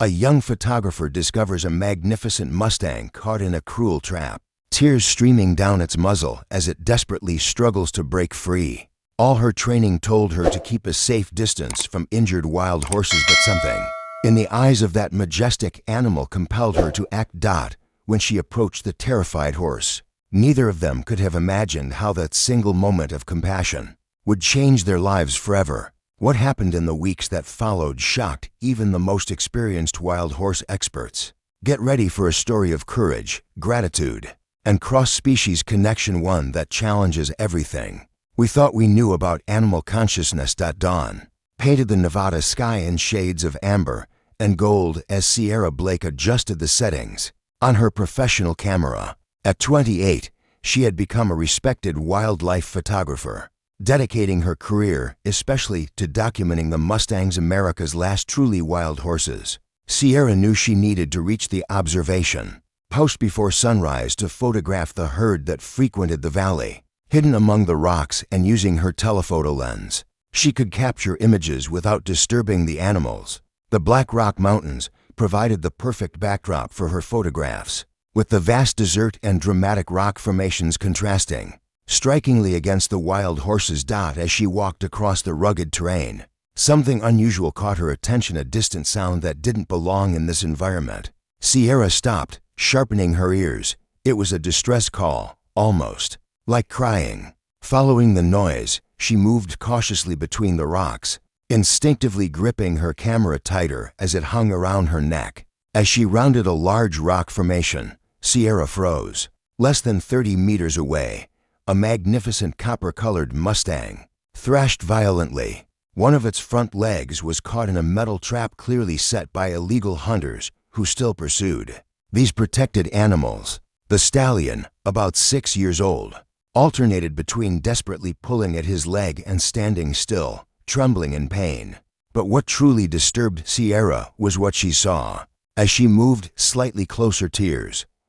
A young photographer discovers a magnificent Mustang caught in a cruel trap, tears streaming down its muzzle as it desperately struggles to break free. All her training told her to keep a safe distance from injured wild horses, but something in the eyes of that majestic animal compelled her to act. When she approached the terrified horse, neither of them could have imagined how that single moment of compassion would change their lives forever. What happened in the weeks that followed shocked even the most experienced wild horse experts. Get ready for a story of courage, gratitude, and cross-species connection, one that challenges everything we thought we knew about animal consciousness. Dawn painted the Nevada sky in shades of amber and gold as Sierra Blake adjusted the settings on her professional camera. At 28, she had become a respected wildlife photographer, dedicating her career especially to documenting the Mustangs, America's last truly wild horses. Sierra knew she needed to reach the observation post before sunrise to photograph the herd that frequented the valley. Hidden among the rocks and using her telephoto lens, she could capture images without disturbing the animals. The Black Rock Mountains provided the perfect backdrop for her photographs, with the vast desert and dramatic rock formations contrasting strikingly against the wild horses. As she walked across the rugged terrain, something unusual caught her attention, a distant sound that didn't belong in this environment. Sierra stopped, sharpening her ears. It was a distress call, almost like crying. Following the noise, she moved cautiously between the rocks, instinctively gripping her camera tighter as it hung around her neck. As she rounded a large rock formation, Sierra froze. Less than 30 meters away, a magnificent copper-colored Mustang thrashed violently. One of its front legs was caught in a metal trap clearly set by illegal hunters who still pursued these protected animals. The stallion, about 6 years old, alternated between desperately pulling at his leg and standing still, trembling in pain. But what truly disturbed Sierra was what she saw. As she moved slightly closer,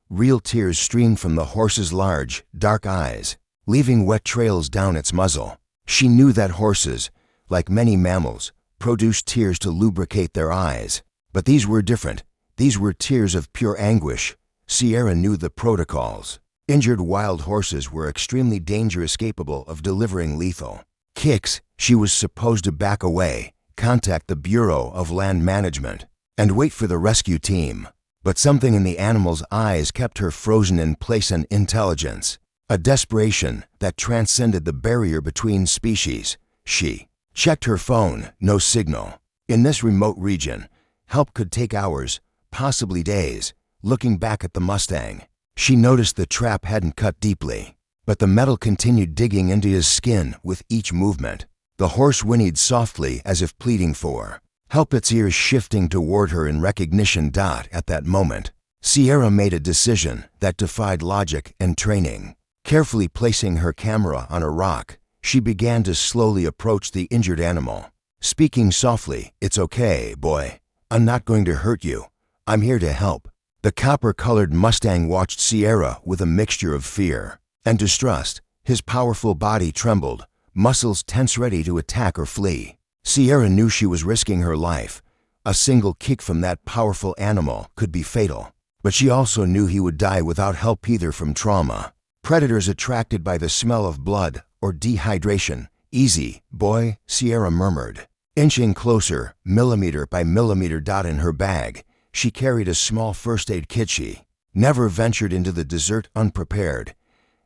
real tears streamed from the horse's large, dark eyes, leaving wet trails down its muzzle. She knew that horses, like many mammals, produce tears to lubricate their eyes. But these were different. These were tears of pure anguish. Sierra knew the protocols. Injured wild horses were extremely dangerous, capable of delivering lethal kicks. She was supposed to back away, contact the Bureau of Land Management, and wait for the rescue team. But something in the animal's eyes kept her frozen in place, an intelligence, a desperation that transcended the barrier between species. She checked her phone, no signal. In this remote region, help could take hours, possibly days. Looking back at the Mustang, she noticed the trap hadn't cut deeply, but the metal continued digging into his skin with each movement. The horse whinnied softly as if pleading for help, its ears shifting toward her in recognition. At that moment, Sierra made a decision that defied logic and training. Carefully placing her camera on a rock, she began to slowly approach the injured animal, speaking softly, "It's okay, boy. I'm not going to hurt you. I'm here to help." The copper-colored Mustang watched Sierra with a mixture of fear and distrust. His powerful body trembled, muscles tense, ready to attack or flee. Sierra knew she was risking her life. A single kick from that powerful animal could be fatal. But she also knew he would die without help, either from trauma, predators attracted by the smell of blood, or dehydration. "Easy, boy," Sierra murmured, inching closer, millimeter by millimeter. In her bag, she carried a small first-aid kit. She never ventured into the desert unprepared.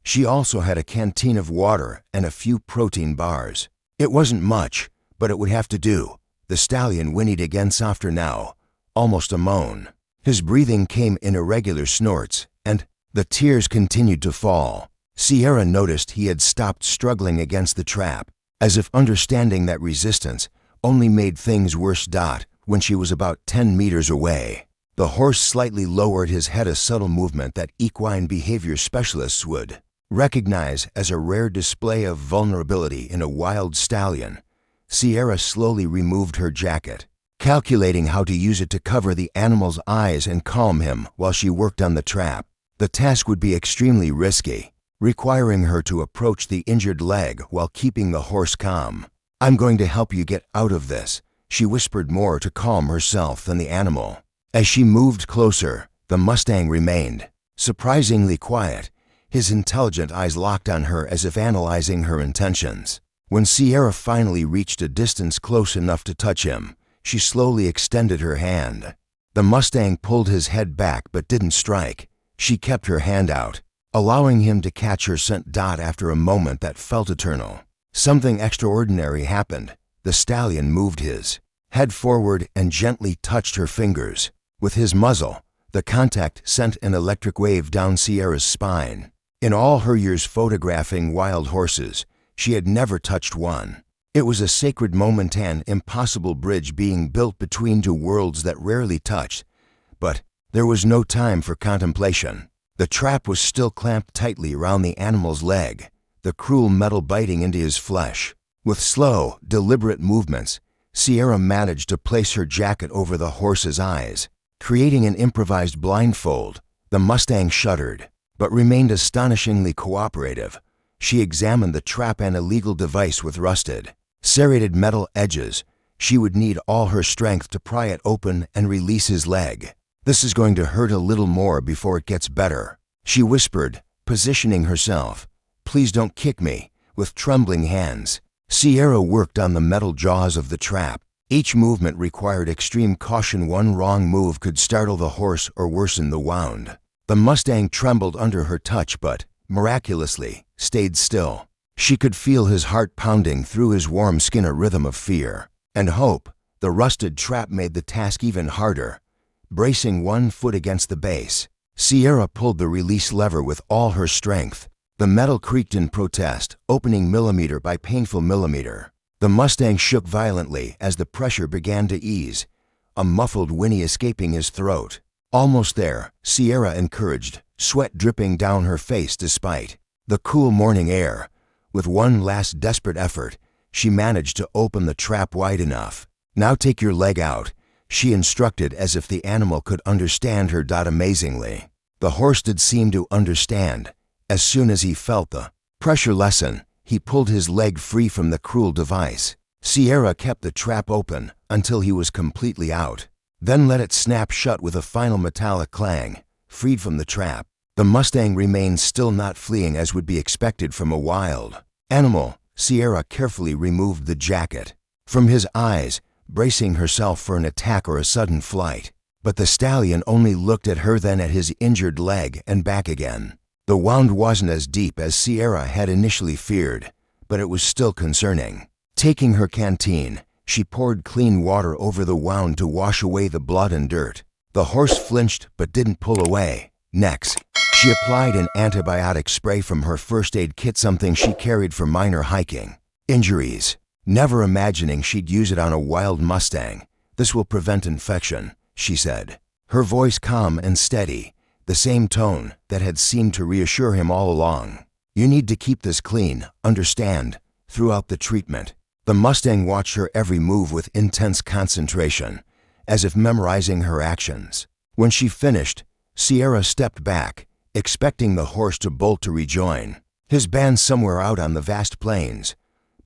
She also had a canteen of water and a few protein bars. It wasn't much, but it would have to do. The stallion whinnied again, softer now, almost a moan. His breathing came in irregular snorts, and the tears continued to fall. Sierra noticed he had stopped struggling against the trap, as if understanding that resistance only made things worse. When she was about 10 meters away, the horse slightly lowered his head, a subtle movement that equine behavior specialists would recognize as a rare display of vulnerability in a wild stallion. Sierra slowly removed her jacket, calculating how to use it to cover the animal's eyes and calm him while she worked on the trap. The task would be extremely risky, requiring her to approach the injured leg while keeping the horse calm. "I'm going to help you get out of this," she whispered, more to calm herself than the animal. As she moved closer, the Mustang remained surprisingly quiet, his intelligent eyes locked on her as if analyzing her intentions. When Sierra finally reached a distance close enough to touch him, she slowly extended her hand. The Mustang pulled his head back but didn't strike. She kept her hand out, allowing him to catch her scent. After a moment that felt eternal, something extraordinary happened. The stallion moved his head forward and gently touched her fingers. With his muzzle, the contact sent an electric wave down Sierra's spine. In all her years photographing wild horses, she had never touched one. It was a sacred moment, an impossible bridge being built between two worlds that rarely touched. But there was no time for contemplation. The trap was still clamped tightly around the animal's leg, the cruel metal biting into his flesh. With slow, deliberate movements, Sierra managed to place her jacket over the horse's eyes, creating an improvised blindfold. The Mustang shuddered, but remained astonishingly cooperative. She examined the trap, an illegal device with rusted, serrated metal edges. She would need all her strength to pry it open and release his leg. "This is going to hurt a little more before it gets better," she whispered, positioning herself. "Please don't kick me." With trembling hands, Sierra worked on the metal jaws of the trap. Each movement required extreme caution. One wrong move could startle the horse or worsen the wound. The Mustang trembled under her touch but, miraculously, stayed still. She could feel his heart pounding through his warm skin, a rhythm of fear and hope. The rusted trap made the task even harder. Bracing one foot against the base, Sierra pulled the release lever with all her strength. The metal creaked in protest, opening millimeter by painful millimeter. The Mustang shook violently as the pressure began to ease, a muffled whinny escaping his throat. "Almost there," Sierra encouraged, sweat dripping down her face despite the cool morning air. With one last desperate effort, she managed to open the trap wide enough. "Now take your leg out," she instructed, as if the animal could understand her. Amazingly, the horse did seem to understand. As soon as he felt the pressure lessen, he pulled his leg free from the cruel device. Sierra kept the trap open until he was completely out, then let it snap shut with a final metallic clang. Freed from the trap, the Mustang remained still, not fleeing as would be expected from a wild animal. Sierra carefully removed the jacket from his eyes, bracing herself for an attack or a sudden flight. But the stallion only looked at her, then at his injured leg and back again. The wound wasn't as deep as Sierra had initially feared, but it was still concerning. Taking her canteen, she poured clean water over the wound to wash away the blood and dirt. The horse flinched but didn't pull away. Next, she applied an antibiotic spray from her first aid kit, something she carried for minor hiking injuries. Never imagining she'd use it on a wild Mustang. "This will prevent infection," she said, her voice calm and steady, the same tone that had seemed to reassure him all along. "You need to keep this clean, understand?" Throughout the treatment, the Mustang watched her every move with intense concentration, as if memorizing her actions. When she finished, Sierra stepped back, expecting the horse to bolt to rejoin his band somewhere out on the vast plains.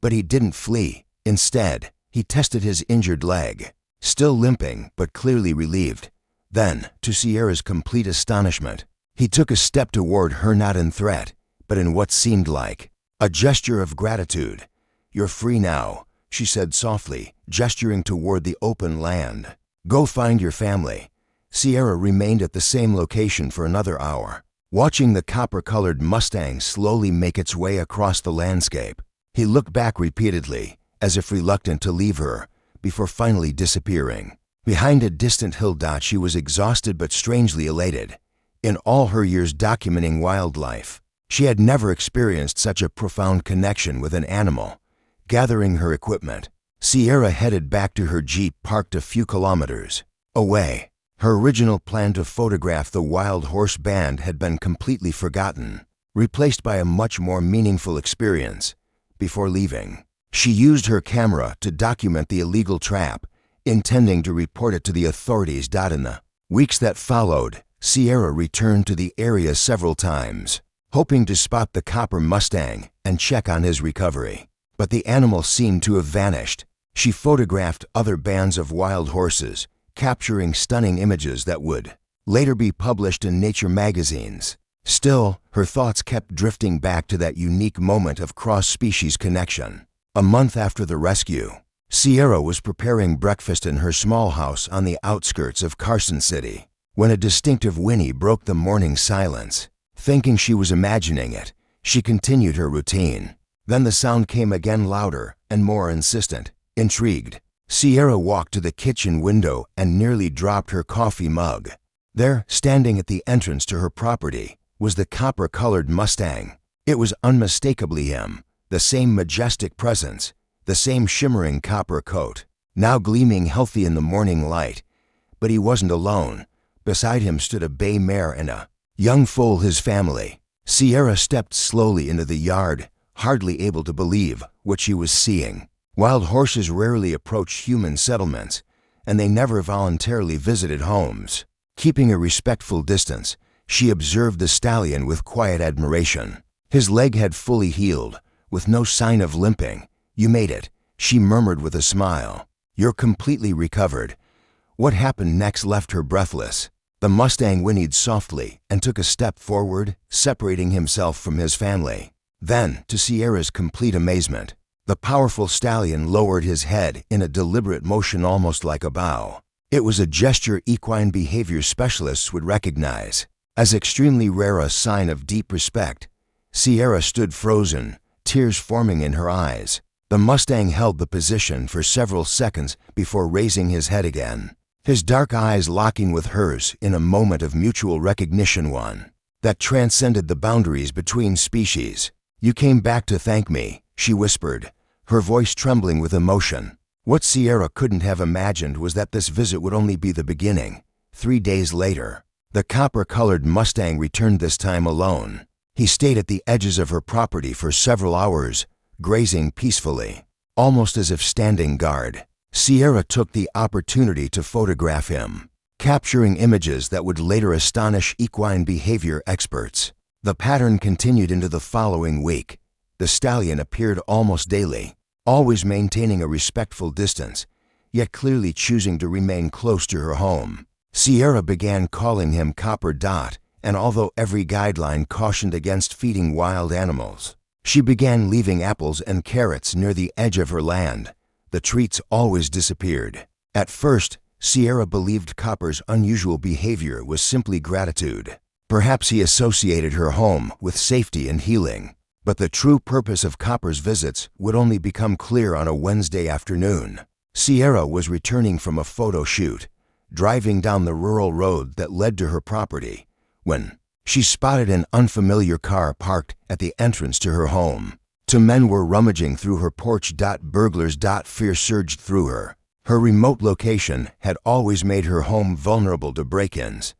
But he didn't flee. Instead, he tested his injured leg, still limping but clearly relieved. Then, to Sierra's complete astonishment, he took a step toward her, not in threat, but in what seemed like a gesture of gratitude. "You're free now," she said softly, gesturing toward the open land. "Go find your family." Sierra remained at the same location for another hour, watching the copper-colored Mustang slowly make its way across the landscape. He looked back repeatedly, as if reluctant to leave her, before finally disappearing behind a distant hill. She was exhausted but strangely elated. In all her years documenting wildlife, she had never experienced such a profound connection with an animal. Gathering her equipment, Sierra headed back to her Jeep, parked a few kilometers away. Her original plan to photograph the wild horse band had been completely forgotten, replaced by a much more meaningful experience. Before leaving, she used her camera to document the illegal trap, intending to report it to the authorities. In the weeks that followed, Sierra returned to the area several times, hoping to spot the copper Mustang and check on his recovery. But the animal seemed to have vanished. She photographed other bands of wild horses, capturing stunning images that would later be published in Nature magazines. Still, her thoughts kept drifting back to that unique moment of cross-species connection. A month after the rescue, Sierra was preparing breakfast in her small house on the outskirts of Carson City when a distinctive whinny broke the morning silence. Thinking she was imagining it, she continued her routine. Then the sound came again, louder and more insistent. Intrigued, Sierra walked to the kitchen window and nearly dropped her coffee mug. There, standing at the entrance to her property, was the copper-colored Mustang. It was unmistakably him, the same majestic presence, the same shimmering copper coat, now gleaming healthy in the morning light. But he wasn't alone. Beside him stood a bay mare and a young foal, his family. Sierra stepped slowly into the yard, hardly able to believe what she was seeing. Wild horses rarely approach human settlements, and they never voluntarily visited homes. Keeping a respectful distance, she observed the stallion with quiet admiration. His leg had fully healed, with no sign of limping. "You made it," she murmured with a smile. "You're completely recovered." What happened next left her breathless. The Mustang whinnied softly and took a step forward, separating himself from his family. Then, to Sierra's complete amazement, the powerful stallion lowered his head in a deliberate motion, almost like a bow. It was a gesture equine behavior specialists would recognize as extremely rare, a sign of deep respect. Sierra stood frozen, tears forming in her eyes. The Mustang held the position for several seconds before raising his head again, his dark eyes locking with hers in a moment of mutual recognition, one that transcended the boundaries between species. "You came back to thank me," she whispered, her voice trembling with emotion. What Sierra couldn't have imagined was that this visit would only be the beginning. 3 days later, the copper-colored Mustang returned, this time alone. He stayed at the edges of her property for several hours, grazing peacefully, almost as if standing guard. Sierra took the opportunity to photograph him, capturing images that would later astonish equine behavior experts. The pattern continued into the following week. The stallion appeared almost daily, always maintaining a respectful distance, yet clearly choosing to remain close to her home. Sierra began calling him Copper Dot, and although every guideline cautioned against feeding wild animals, she began leaving apples and carrots near the edge of her land. The treats always disappeared. At first, Sierra believed Copper's unusual behavior was simply gratitude. Perhaps he associated her home with safety and healing. But the true purpose of Copper's visits would only become clear on a Wednesday afternoon. Sierra was returning from a photo shoot, driving down the rural road that led to her property, when she spotted an unfamiliar car parked at the entrance to her home. 2 men were rummaging through her porch. Burglars. Fear surged through her. Her remote location had always made her home vulnerable to break-ins.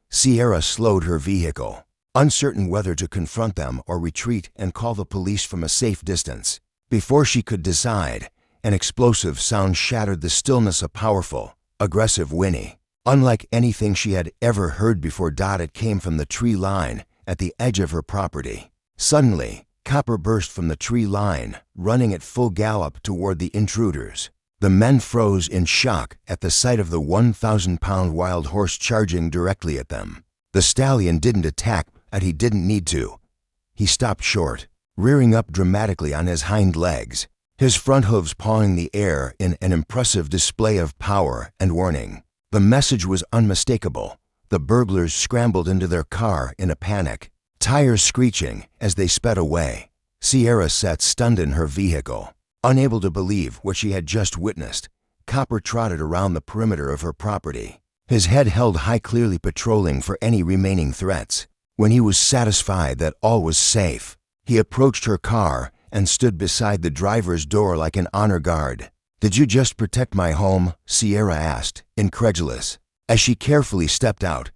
Sierra slowed her vehicle, uncertain whether to confront them or retreat and call the police from a safe distance. Before she could decide, an explosive sound shattered the stillness, a powerful, aggressive whinny. Unlike anything she had ever heard before. It came from the tree line at the edge of her property. Suddenly, Copper burst from the tree line, running at full gallop toward the intruders. The men froze in shock at the sight of the 1,000-pound wild horse charging directly at them. The stallion didn't attack, and he didn't need to. He stopped short, rearing up dramatically on his hind legs, his front hooves pawing the air in an impressive display of power and warning. The message was unmistakable. The burglars scrambled into their car in a panic, tires screeching as they sped away. Sierra sat stunned in her vehicle, unable to believe what she had just witnessed. Copper trotted around the perimeter of her property, his head held high, clearly patrolling for any remaining threats. When he was satisfied that all was safe, he approached her car and stood beside the driver's door like an honor guard. "Did you just protect my home?" Sierra asked, incredulous, as she carefully stepped out.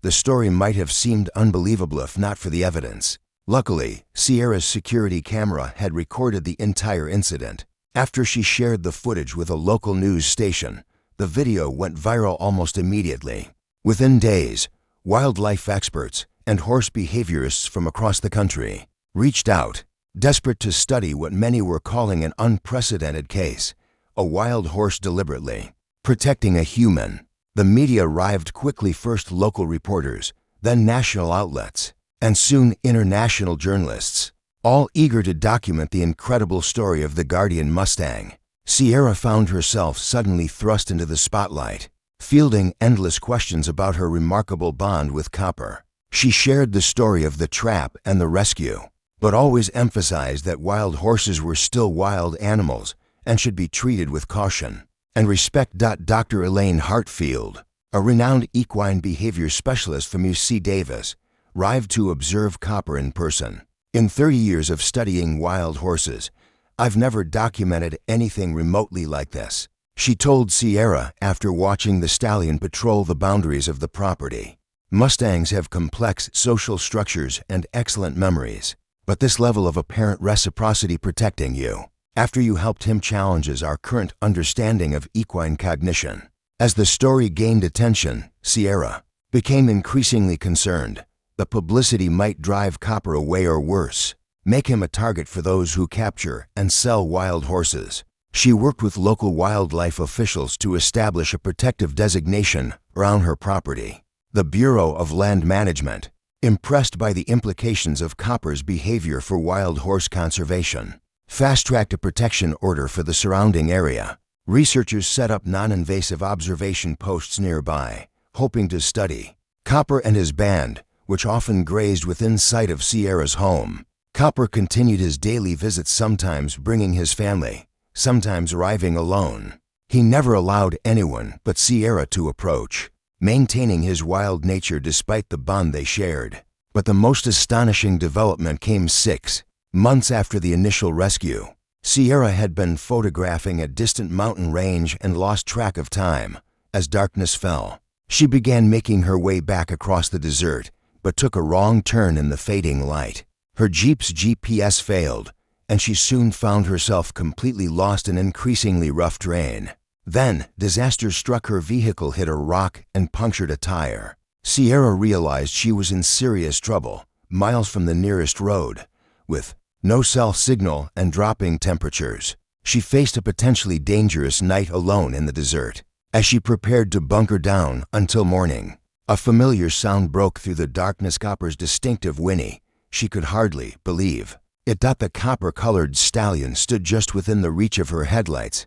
The story might have seemed unbelievable if not for the evidence. Luckily, Sierra's security camera had recorded the entire incident. After she shared the footage with a local news station, the video went viral almost immediately. Within days, wildlife experts and horse behaviorists from across the country reached out, desperate to study what many were calling an unprecedented case: a wild horse deliberately protecting a human. The media arrived quickly, first local reporters, then national outlets, and soon international journalists, all eager to document the incredible story of the guardian Mustang. Sierra found herself suddenly thrust into the spotlight, fielding endless questions about her remarkable bond with Copper. She shared the story of the trap and the rescue, but always emphasized that wild horses were still wild animals and should be treated with caution and respect. Dr. Elaine Hartfield, a renowned equine behavior specialist from UC Davis, arrived to observe Copper in person. In 30 years of studying wild horses, I've never documented anything remotely like this, she told Sierra after watching the stallion patrol the boundaries of the property. Mustangs have complex social structures and excellent memories, but this level of apparent reciprocity protecting you after you helped him challenges our current understanding of equine cognition. As the story gained attention, Sierra became increasingly concerned. The publicity might drive Copper away or worse, make him a target for those who capture and sell wild horses. She worked with local wildlife officials to establish a protective designation around her property. The Bureau of Land Management, impressed by the implications of Copper's behavior for wild horse conservation, fast-tracked a protection order for the surrounding area. Researchers set up non-invasive observation posts nearby, hoping to study Copper and his band, which often grazed within sight of Sierra's home. Copper continued his daily visits, sometimes bringing his family, sometimes arriving alone. He never allowed anyone but Sierra to approach, maintaining his wild nature despite the bond they shared. But the most astonishing development came 6 months after the initial rescue. Sierra had been photographing a distant mountain range and lost track of time. As darkness fell, she began making her way back across the desert, but took a wrong turn in the fading light. Her Jeep's GPS failed, and she soon found herself completely lost in increasingly rough terrain. Then, disaster struck. Her vehicle hit a rock and punctured a tire. Sierra realized she was in serious trouble, miles from the nearest road, with no cell signal and dropping temperatures. She faced a potentially dangerous night alone in the desert. As she prepared to bunker down until morning, a familiar sound broke through the darkness. Copper's distinctive whinny. She could hardly believe it. The copper-colored stallion stood just within the reach of her headlights.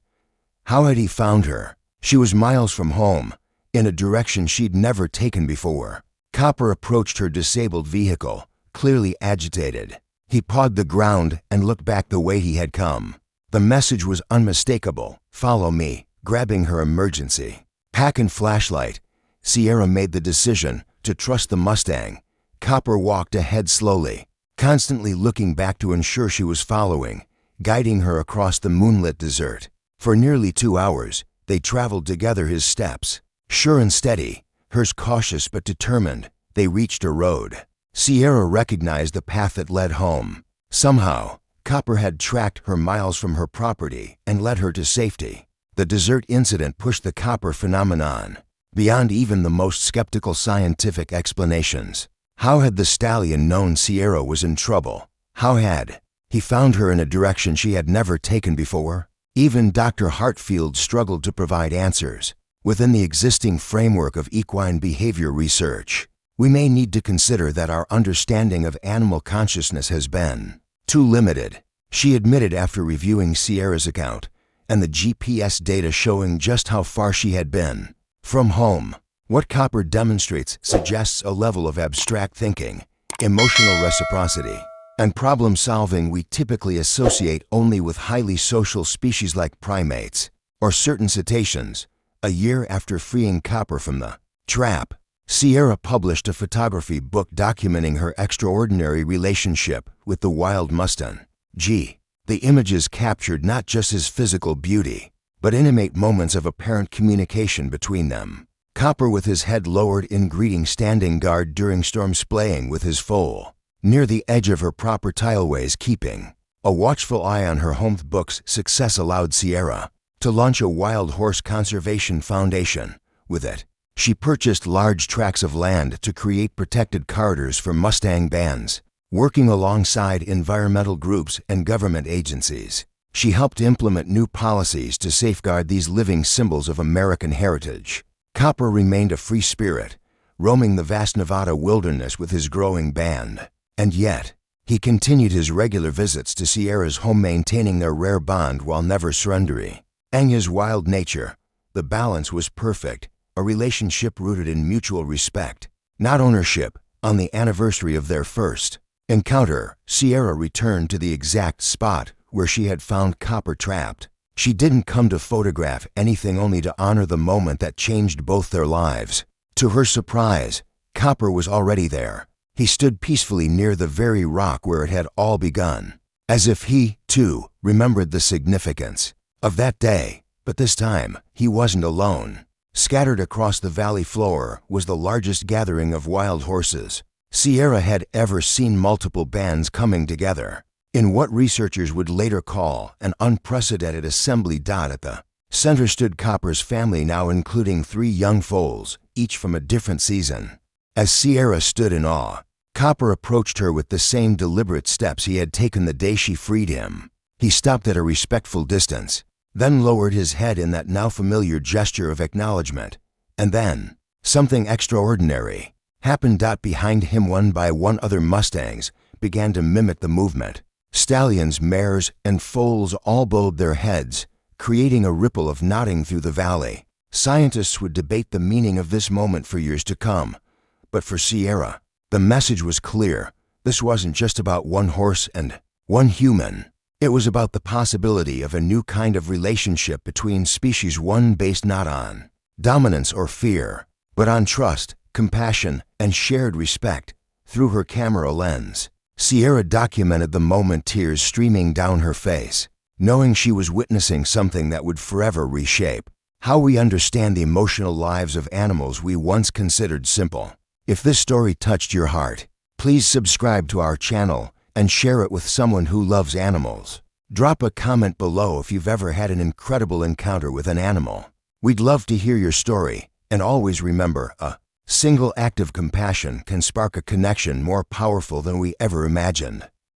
How had he found her? She was miles from home, in a direction she'd never taken before. Copper approached her disabled vehicle, clearly agitated. He pawed the ground and looked back the way he had come. The message was unmistakable. "Follow me." Grabbing her emergency pack and flashlight, Sierra made the decision to trust the Mustang. Copper walked ahead slowly, constantly looking back to ensure she was following, guiding her across the moonlit desert. For nearly 2 hours, they traveled together, his steps sure and steady, hers cautious but determined. They reached a road. Sierra recognized the path that led home. Somehow, Copper had tracked her miles from her property and led her to safety. The desert incident pushed the Copper phenomenon beyond even the most skeptical scientific explanations. How had the stallion known Sierra was in trouble? How had he found her in a direction she had never taken before? Even Dr. Hartfield struggled to provide answers. Within the existing framework of equine behavior research, we may need to consider that our understanding of animal consciousness has been too limited, she admitted after reviewing Sierra's account and the GPS data showing just how far she had been from home. What Copper demonstrates suggests a level of abstract thinking, emotional reciprocity, and problem-solving we typically associate only with highly social species like primates or certain cetaceans. A year after freeing Copper from the trap, Sierra published a photography book documenting her extraordinary relationship with the wild Mustang. The images captured not just his physical beauty, but intimate moments of apparent communication between them. Copper with his head lowered in greeting, standing guard during storms, playing with his foal near the edge of her proper tileways, keeping a watchful eye on her home. Book's success allowed Sierra to launch a wild horse conservation foundation. With it, she purchased large tracts of land to create protected corridors for Mustang bands. Working alongside environmental groups and government agencies, she helped implement new policies to safeguard these living symbols of American heritage. Copper remained a free spirit, roaming the vast Nevada wilderness with his growing band. And yet, he continued his regular visits to Sierra's home, maintaining their rare bond while never surrendering. His wild nature, the balance was perfect, a relationship rooted in mutual respect, not ownership. On the anniversary of their first encounter, Sierra returned to the exact spot where she had found Copper trapped. She didn't come to photograph anything, only to honor the moment that changed both their lives. To her surprise, Copper was already there. He stood peacefully near the very rock where it had all begun, as if he, too, remembered the significance of that day. But this time, he wasn't alone. Scattered across the valley floor was the largest gathering of wild horses Sierra had ever seen, multiple bands coming together in what researchers would later call an unprecedented assembly. At the center stood Copper's family, now including 3 young foals, each from a different season. As Sierra stood in awe, Copper approached her with the same deliberate steps he had taken the day she freed him. He stopped at a respectful distance, then lowered his head in that now familiar gesture of acknowledgement. And then, something extraordinary happened. Behind him, one by one, other Mustangs began to mimic the movement. Stallions, mares, and foals all bowed their heads, creating a ripple of nodding through the valley. Scientists would debate the meaning of this moment for years to come, but for Sierra, the message was clear. This wasn't just about one horse and one human. It was about the possibility of a new kind of relationship between species, one based not on dominance or fear, but on trust, compassion, and shared respect. Through her camera lens, Sierra documented the moment, tears streaming down her face, knowing she was witnessing something that would forever reshape how we understand the emotional lives of animals we once considered simple. If this story touched your heart, please subscribe to our channel and share it with someone who loves animals. Drop a comment below if you've ever had an incredible encounter with an animal. We'd love to hear your story, and always remember, a single act of compassion can spark a connection more powerful than we ever imagined.